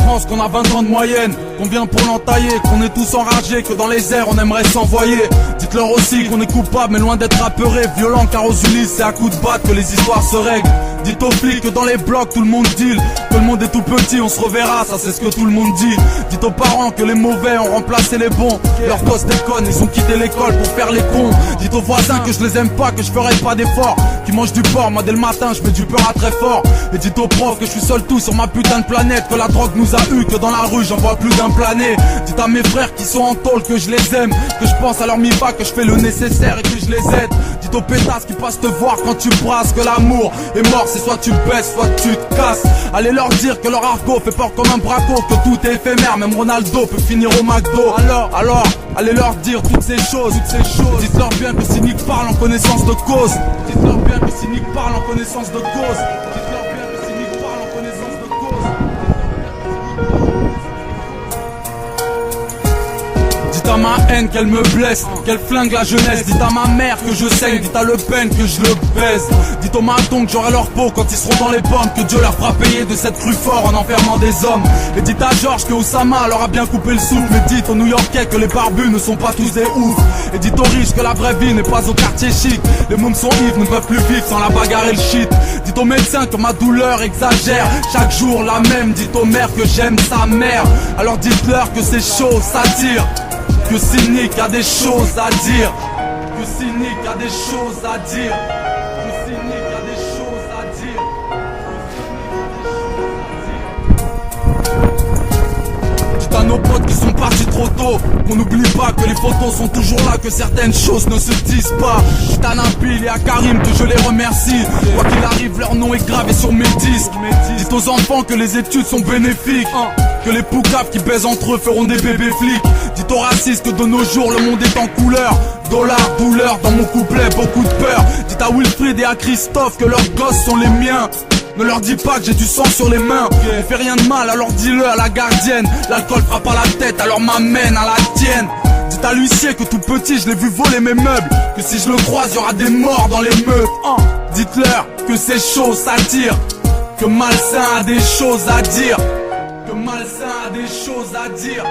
France, qu'on a 20 ans de moyenne, qu'on vient pour l'entailler, qu'on est tous enragés, que dans les airs on aimerait s'envoyer. Dites-leur aussi qu'on est coupable mais loin d'être apeuré, violent car aux Ulysses c'est à coups de batte que les histoires se règlent. Dites aux flics que dans les blocs tout le monde deal, que le monde est tout petit, on se reverra, ça c'est ce que tout le monde dit. Dites aux parents que les mauvais ont remplacé les bons, leurs gosses déconnent, ils ont quitté l'école pour faire les cons. Dites aux voisins que je les aime pas, que je ferai pas d'efforts, qui mangent du porc, moi dès le matin je mets du beurre à très fort. Et dites aux profs que je suis seul tout sur ma putain de planète, que la drogue nous a eu, que dans la rue j'en vois plus d'un plané. Dites à mes frères qui sont en tôle que je les aime, que je pense à leur mi-bas, que je fais le nécessaire et que je les aide. Dites aux pétasses qui passent te voir quand tu brasses, que l'amour est mort, c'est soit tu baisses, soit tu te casses. Allez leur dire que leur argot fait peur comme un braco, que tout est éphémère, même Ronaldo peut finir au McDo. Alors, allez leur dire toutes ces choses. Dites-leur bien que Cynic parle en connaissance de cause. Dites-leur bien que Cynic parle en connaissance de cause. Dites-leur bien que Cynic parle en connaissance de cause. Dites à ma haine qu'elle me blesse, qu'elle flingue la jeunesse. Dites à ma mère que je saigne, dites à Le Pen que je le baise. Dites aux matons que j'aurai leur peau quand ils seront dans les pommes, que Dieu leur fera payer de cette rue fort en enfermant des hommes. Et dites à Georges que Oussama leur a bien coupé le souffle. Mais dites aux New-Yorkais que les barbus ne sont pas tous des oufs. Et dites aux riches que la vraie vie n'est pas au quartier chic. Les mômes sont ivres, ne peuvent plus vivre sans la bagarre et le shit. Dites aux médecins que ma douleur exagère, chaque jour la même. Dites aux mères que j'aime sa mère, alors dites-leur que c'est chaud, ça tire. Que Cynic a des choses à dire. Que Cynic a des choses à dire. Que Cynic a des choses à dire. Dites à nos potes qui sont partis trop tôt qu'on n'oublie pas que les photos sont toujours là, que certaines choses ne se disent pas. Dites à Nabil et à Karim que je les remercie, quoi qu'il arrive leur nom est gravé sur mes disques. Dites aux enfants que les études sont bénéfiques, que les poucaves qui baisent entre eux feront des bébés flics. Dites aux racistes que de nos jours le monde est en couleur. Dollars, douleur, dans mon couplet beaucoup de peur. Dites à Wilfried et à Christophe que leurs gosses sont les miens. Ne leur dis pas que j'ai du sang sur les mains. On fait rien de mal, alors dis-le à la gardienne. L'alcool frappe à la tête, alors m'amène à la tienne. Dites à l'huissier que tout petit je l'ai vu voler mes meubles, que si je le croise y'aura des morts dans les meutes. Dites-leur que c'est chaud, ça tire, que Malsain a des choses à dire. Que Malsain a des choses à dire.